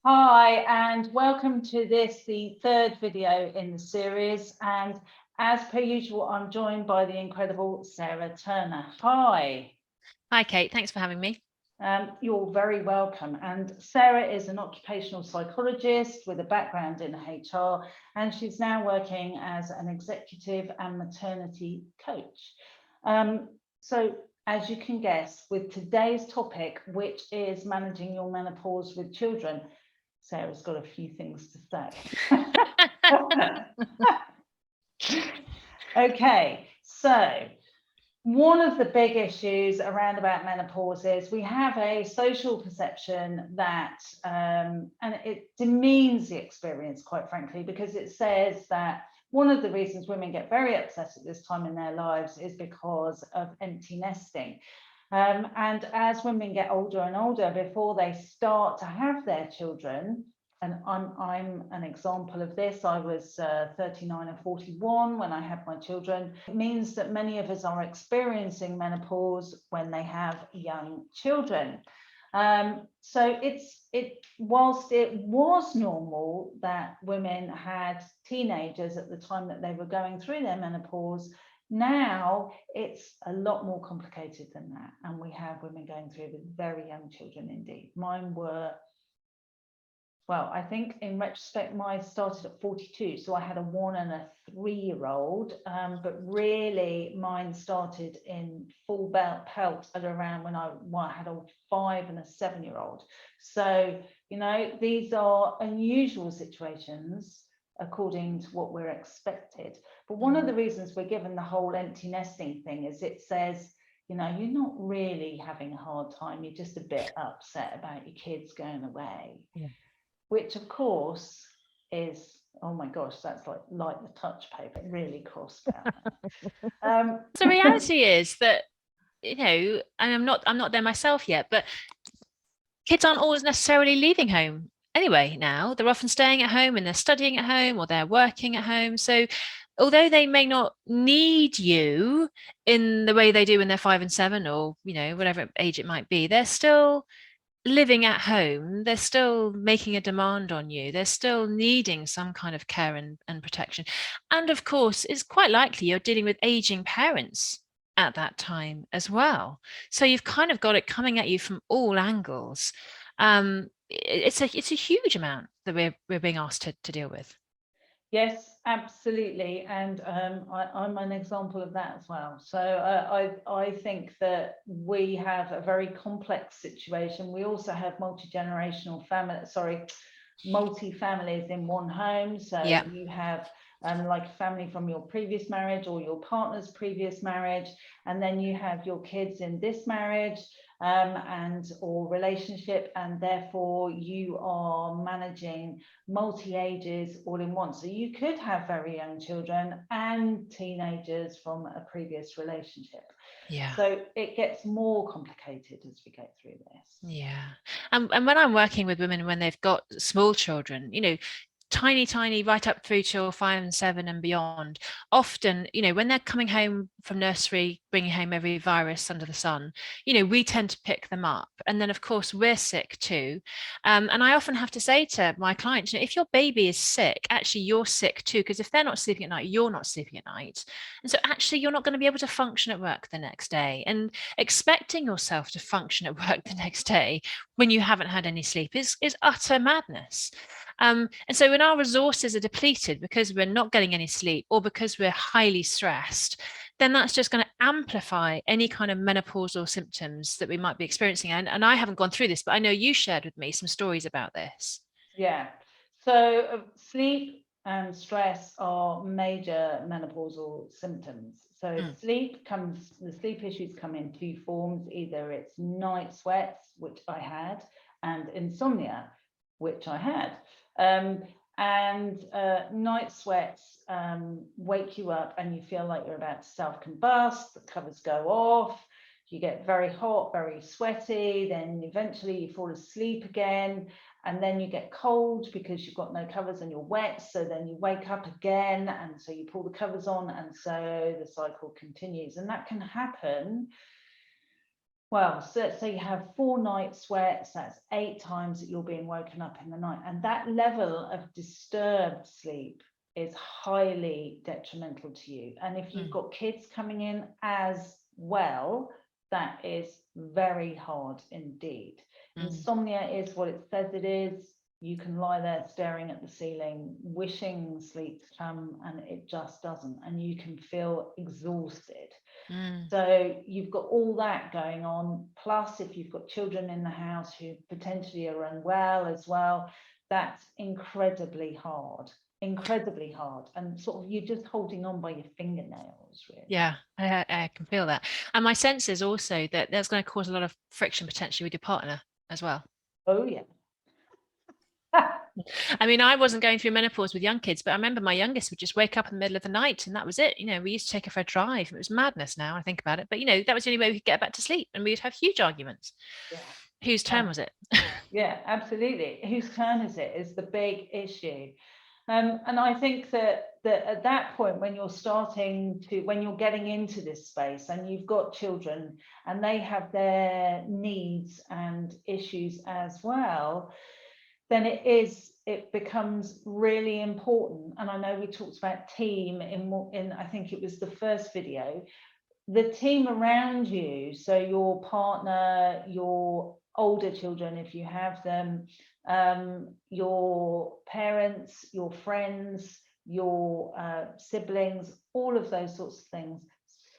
Hi, and welcome to the third video in the series. And as per usual, I'm joined by the incredible Sarah Turner. Hi. Hi, Kate. Thanks for having me. You're very welcome. And Sarah is an occupational psychologist with a background in HR, and she's now working as an executive and maternity coach. So as you can guess, with today's topic, which is managing your menopause with children, Sarah's got a few things to say. Okay, so one of the big issues around about menopause is we have a social perception that, and it demeans the experience, quite frankly, because it says that one of the reasons women get very upset at this time in their lives is because of empty nesting. And as women get older and older, before they start to have their children, and I'm an example of this. I was 39 and 41 when I had my children. It means that many of us are experiencing menopause when they have young children. So whilst it was normal that women had teenagers at the time that they were going through their menopause, now it's a lot more complicated than that. And we have women going through with very young children indeed. Mine were, well, I think in retrospect, mine started at 42. So I had a 1 and a 3-year-old, but really mine started in full pelt at around when I had a 5 and a 7-year-old. So, you know, these are unusual situations according to what we're expected. But one of the reasons we're given the whole empty nesting thing is it says, you know, you're not really having a hard time. You're just a bit upset about your kids going away. Yeah. Which of course is, oh my gosh, that's like the touch paper, really crossed out. The reality is that, you know, and I'm not there myself yet, but kids aren't always necessarily leaving home anyway now. They're often staying at home and they're studying at home or they're working at home. So although they may not need you in the way they do when they're 5 and 7 or, you know, whatever age it might be, they're still living at home, they're still making a demand on you. They're still needing some kind of care and protection. And of course, it's quite likely you're dealing with aging parents at that time as well. So you've kind of got it coming at you from all angles. It's a huge amount that we're being asked to deal with. Yes, absolutely, and I'm an example of that as well. So I think that we have a very complex situation. We also have multi-generational multi-families in one home. So yeah. You have like a family from your previous marriage or your partner's previous marriage, and then you have your kids in this marriage and or relationship, and therefore you are managing multi-ages all in one. So you could have very young children and teenagers from a previous relationship. Yeah. So it gets more complicated as we go through this. Yeah. And when I'm working with women when they've got small children, you know, tiny, right up through till 5 and 7 and beyond. Often, you know, when they're coming home from nursery, bringing home every virus under the sun, you know, we tend to pick them up. And then, of course, we're sick too. And I often have to say to my clients, you know, if your baby is sick, actually, you're sick too, because if they're not sleeping at night, you're not sleeping at night. And so actually, you're not going to be able to function at work the next day. And expecting yourself to function at work the next day when you haven't had any sleep is utter madness. And so when our resources are depleted because we're not getting any sleep or because we're highly stressed, then that's just going to amplify any kind of menopausal symptoms that we might be experiencing. And I haven't gone through this, but I know you shared with me some stories about this. Yeah. So sleep and stress are major menopausal symptoms. So the sleep issues come in two forms. Either it's night sweats, which I had, and insomnia, which I had. Night sweats wake you up and you feel like you're about to self-combust, the covers go off, you get very hot, very sweaty, then eventually you fall asleep again, and then you get cold because you've got no covers and you're wet, so then you wake up again, and so you pull the covers on, and so the cycle continues. And that can happen Well, so let's say you have 4 night sweats, that's 8 times that you're being woken up in the night. And that level of disturbed sleep is highly detrimental to you. And if you've got kids coming in as well, that is very hard indeed. Insomnia is what it says it is. You can lie there staring at the ceiling, wishing sleep to come, and it just doesn't. And you can feel exhausted. So you've got all that going on. Plus, if you've got children in the house who potentially are unwell as well, that's incredibly hard. And sort of you're just holding on by your fingernails, really. Yeah, I can feel that. And my sense is also that that's going to cause a lot of friction potentially with your partner as well. Oh, yeah. I mean, I wasn't going through menopause with young kids, but I remember my youngest would just wake up in the middle of the night and that was it. We used to take her for a drive. It was madness now I think about it. But, that was the only way we could get back to sleep and we would have huge arguments. Yeah. Whose turn was it? Yeah, absolutely. Whose turn is it is the big issue. And I think that at that point, when you're getting into this space and you've got children and they have their needs and issues as well, then it becomes really important. And I know we talked about team in I think it was the first video, the team around you, so your partner, your older children if you have them, your parents, your friends, your siblings, all of those sorts of things.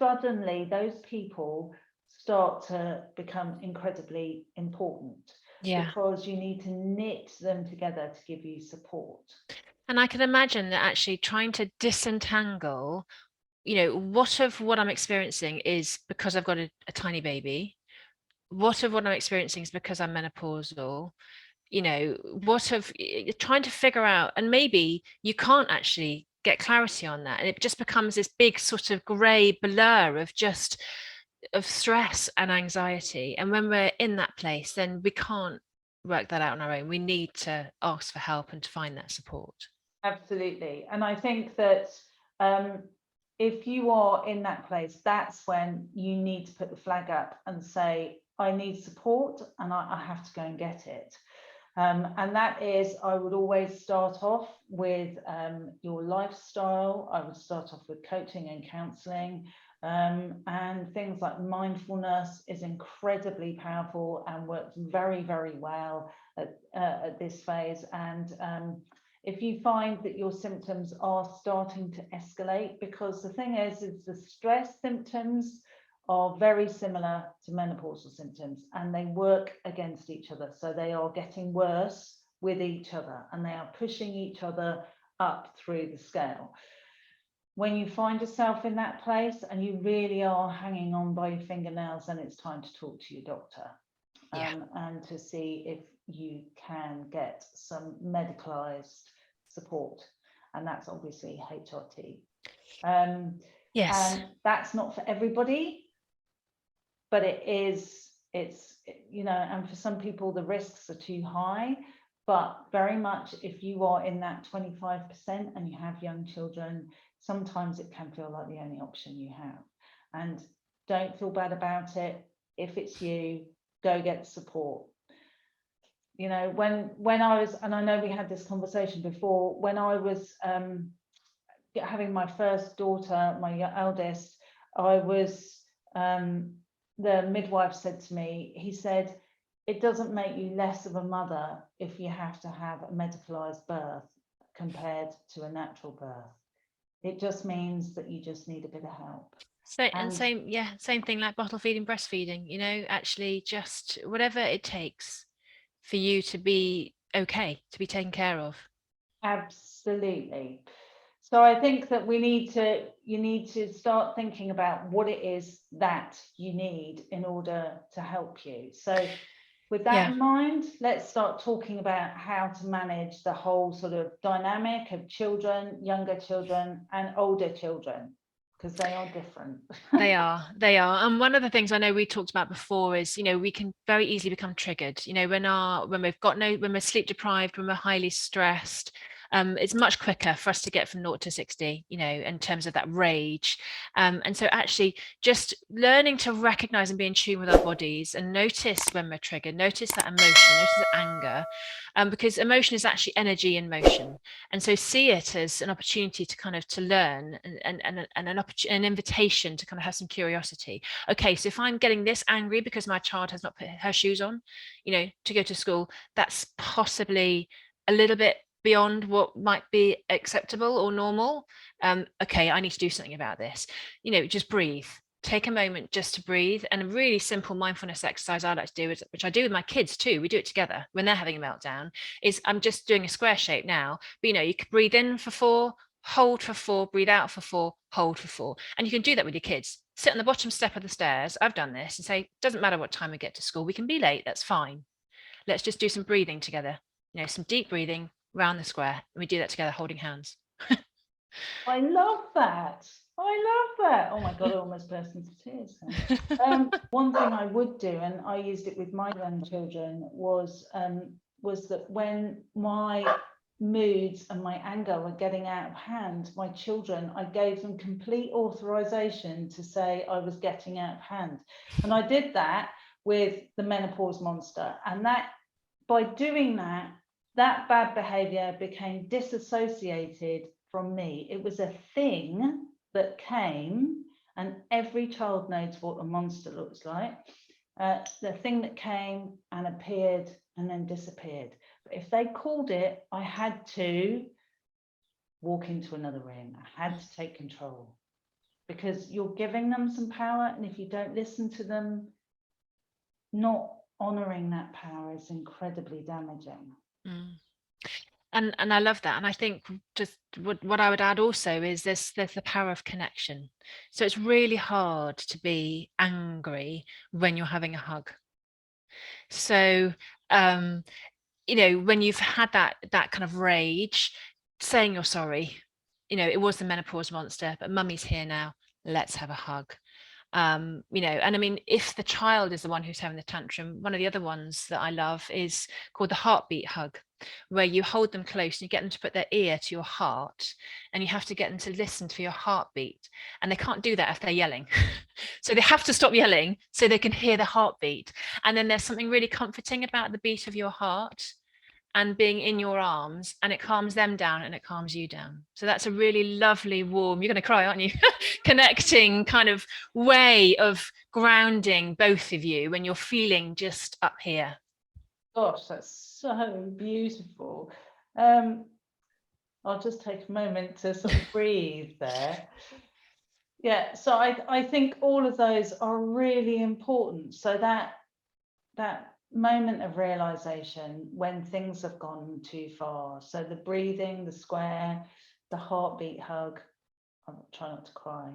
Suddenly those people start to become incredibly important. Yeah. Because you need to knit them together to give you support. And I can imagine that actually trying to disentangle, what of what I'm experiencing is because I've got a tiny baby. What of what I'm experiencing is because I'm menopausal. What of trying to figure out, and maybe you can't actually get clarity on that. And it just becomes this big sort of grey blur of stress and anxiety. And when we're in that place, then we can't work that out on our own. We need to ask for help and to find that support. Absolutely. And I think that if you are in that place, that's when you need to put the flag up and say, I need support and I have to go and get it. And that is, I would always start off with your lifestyle. I would start off with coaching and counselling. And things like mindfulness is incredibly powerful and works very, very well at this phase. And if you find that your symptoms are starting to escalate, because the thing is the stress symptoms are very similar to menopausal symptoms and they work against each other. So they are getting worse with each other and they are pushing each other up through the scale. When you find yourself in that place and you really are hanging on by your fingernails, then it's time to talk to your doctor. And to see if you can get some medicalized support. And that's obviously HRT. Yes. And that's not for everybody, but it's, and for some people the risks are too high. But very much if you are in that 25% and you have young children, sometimes it can feel like the only option you have. And don't feel bad about it. If it's you, go get support. When I was, and I know we had this conversation before, when I was having my first daughter, my eldest, I was, the midwife said to me, he said, it doesn't make you less of a mother if you have to have a medicalized birth compared to a natural birth. It just means that you just need a bit of help. Same thing like bottle feeding, breastfeeding, actually just whatever it takes for you to be okay, to be taken care of. Absolutely. So I think that you need to start thinking about what it is that you need in order to help you. So with that in mind, let's start talking about how to manage the whole sort of dynamic of children, younger children and older children, because they are different. They are. And one of the things I know we talked about before is, we can very easily become triggered, when we're sleep deprived, when we're highly stressed, It's much quicker for us to get from 0 to 60, in terms of that rage. And so actually just learning to recognize and be in tune with our bodies and notice when we're triggered, notice that emotion, notice the anger, because emotion is actually energy in motion. And so see it as an opportunity to kind of to learn, and an invitation to kind of have some curiosity. Okay, so if I'm getting this angry because my child has not put her shoes on, to go to school, that's possibly a little bit beyond what might be acceptable or normal. Okay, I need to do something about this. Just breathe. Take a moment just to breathe. And a really simple mindfulness exercise I like to do, which I do with my kids too, we do it together when they're having a meltdown, is I'm just doing a square shape now. But you can breathe in for 4, hold for 4, breathe out for 4, hold for 4. And you can do that with your kids. Sit on the bottom step of the stairs. I've done this, and say, doesn't matter what time we get to school, we can be late, that's fine. Let's just do some breathing together. Some deep breathing around the square. And we do that together, holding hands. I love that. Oh my God, I almost burst into tears. One thing I would do, and I used it with my grandchildren, was that when my moods and my anger were getting out of hand, my children, I gave them complete authorization to say I was getting out of hand. And I did that with the menopause monster. And that, by doing that, that bad behavior became disassociated from me. It was a thing that came, and every child knows what a monster looks like. The thing that came and appeared and then disappeared. But if they called it, I had to walk into another room. I had to take control, because you're giving them some power, and if you don't listen to them, not honoring that power is incredibly damaging. And I love that. And I think just what I would add also is there's the power of connection. So it's really hard to be angry when you're having a hug. So when you've had that kind of rage, saying you're sorry, it was the menopause monster, but mummy's here now, let's have a hug. And I mean, if the child is the one who's having the tantrum, one of the other ones that I love is called the heartbeat hug, where you hold them close and you get them to put their ear to your heart, and you have to get them to listen to your heartbeat. And they can't do that if they're yelling. So they have to stop yelling so they can hear the heartbeat. And then there's something really comforting about the beat of your heart and being in your arms, and it calms them down and it calms you down. So that's a really lovely, warm, you're going to cry, aren't you? Connecting kind of way of grounding both of you when you're feeling just up here. Gosh, that's so beautiful. I'll just take a moment to sort of breathe there. Yeah, so I think all of those are really important. So that moment of realization when things have gone too far. So the breathing, the square, the heartbeat hug, I'm trying not to cry,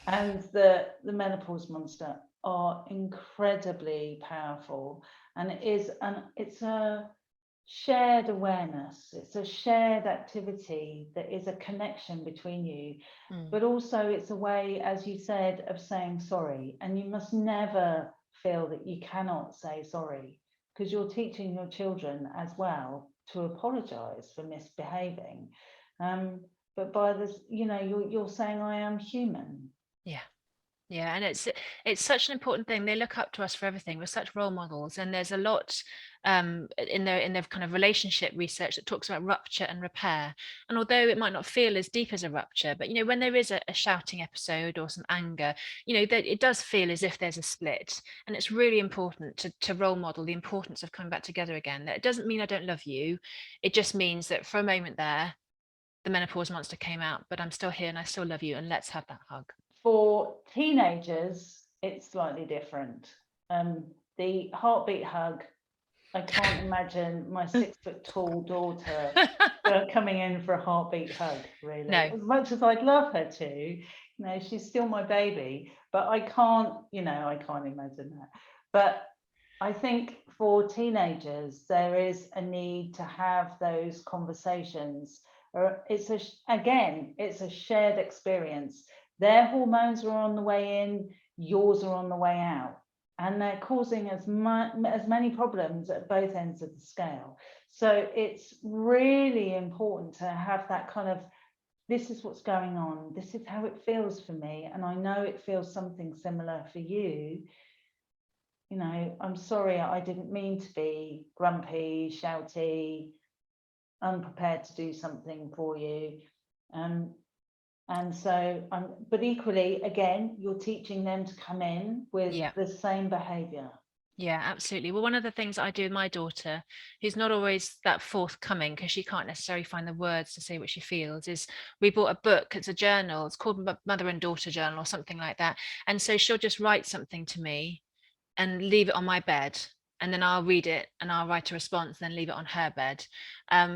and the menopause monster are incredibly powerful. And it's a shared awareness, it's a shared activity that is a connection between you. But also it's a way, as you said, of saying sorry. And you must never feel that you cannot say sorry, because you're teaching your children as well to apologize for misbehaving. But by this, you're saying I am human. Yeah, and it's such an important thing. They look up to us for everything. We're such role models, and there's a lot in their kind of relationship research that talks about rupture and repair. And although it might not feel as deep as a rupture, but when there is a shouting episode or some anger, that it does feel as if there's a split. And it's really important to role model the importance of coming back together again. That it doesn't mean I don't love you. It just means that for a moment there, the menopause monster came out, but I'm still here and I still love you, and let's have that hug. For teenagers, it's slightly different. The heartbeat hug, I can't imagine my 6 foot tall daughter coming in for a heartbeat hug, really. No. As much as I'd love her to, she's still my baby, but I can't imagine that. But I think for teenagers, there is a need to have those conversations. It's a shared experience. Their hormones are on the way in, yours are on the way out. and they're causing as many problems at both ends of the scale. So it's really important to have that kind of, this is what's going on, this is how it feels for me, and I know it feels something similar for you. You know, I'm sorry, I didn't mean to be grumpy, shouty, unprepared to do something for you. And so, but equally, again, you're teaching them to come in with the same behaviour. Yeah, absolutely. Well, one of the things I do with my daughter, who's not always that forthcoming because she can't necessarily find the words to say what she feels, is we bought a book. It's a journal. It's called Mother and Daughter Journal or something like that. And so she'll just write something to me and leave it on my bed, and then I'll read it and I'll write a response, and then leave it on her bed.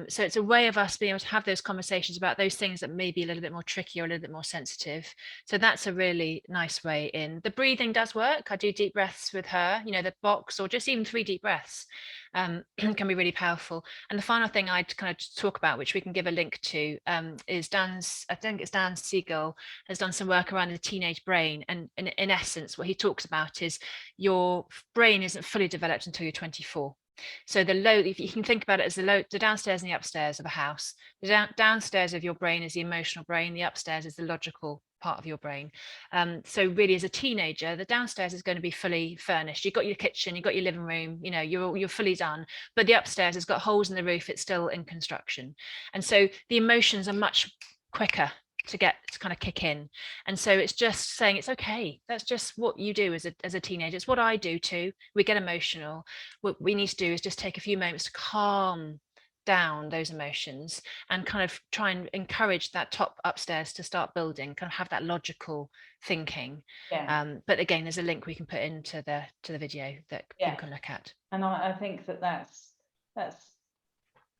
So it's a way of us being able to have those conversations about those things that may be a little bit more tricky or a little bit more sensitive. So that's a really nice way in. The breathing does work. I do deep breaths with her, you know, the box, or just even 3 deep breaths can be really powerful. And the final thing I'd kind of talk about, which we can give a link to, is I think it's Dan Siegel has done some work around the teenage brain. And in essence, what he talks about is your brain isn't fully developed until you're 24. So if you can think about it as the downstairs and the upstairs of a house, the downstairs of your brain is the emotional brain, the upstairs is the logical part of your brain. So really, as a teenager, the downstairs is going to be fully furnished. You've got your kitchen, you've got your living room, you know, you're fully done. But the upstairs has got holes in the roof, it's still in construction. And so the emotions are much quicker to get to kind of kick in. And so it's just saying it's okay, that's just what you do as a teenager. It's what I do too. We get emotional. What we need to do is just take a few moments to calm down those emotions and kind of try and encourage that top upstairs to start building, kind of have that logical thinking. But again, there's a link we can put into the video that people can look at. And I think that's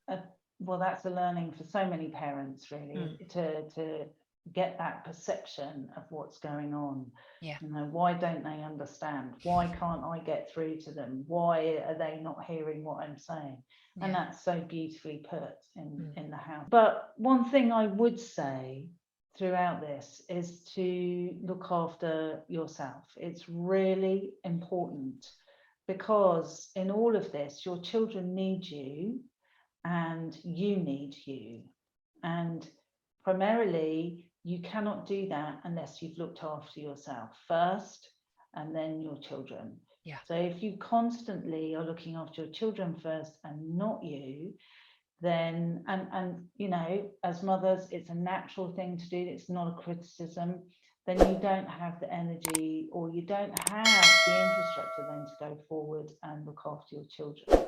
a learning for so many parents, really, to get that perception of what's going on. You know, why don't they understand? Why can't I get through to them? Why are they not hearing what I'm saying? And that's so beautifully put in the house. But one thing I would say throughout this is to look after yourself. It's really important, because in all of this, your children need you and you need you. And primarily, you cannot do that unless you've looked after yourself first and then your children. So if you constantly are looking after your children first and not you, then, and you know, as mothers, it's a natural thing to do. It's not a criticism. Then you don't have the energy, or you don't have the infrastructure then to go forward and look after your children.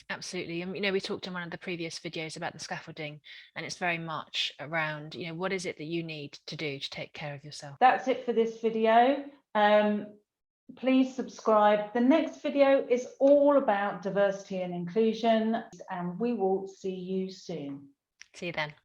Absolutely. And, you know, we talked in one of the previous videos about the scaffolding, and it's very much around, you know, what is it that you need to do to take care of yourself? That's it for this video. Please subscribe. The next video is all about diversity and inclusion, and we will see you soon. See you then.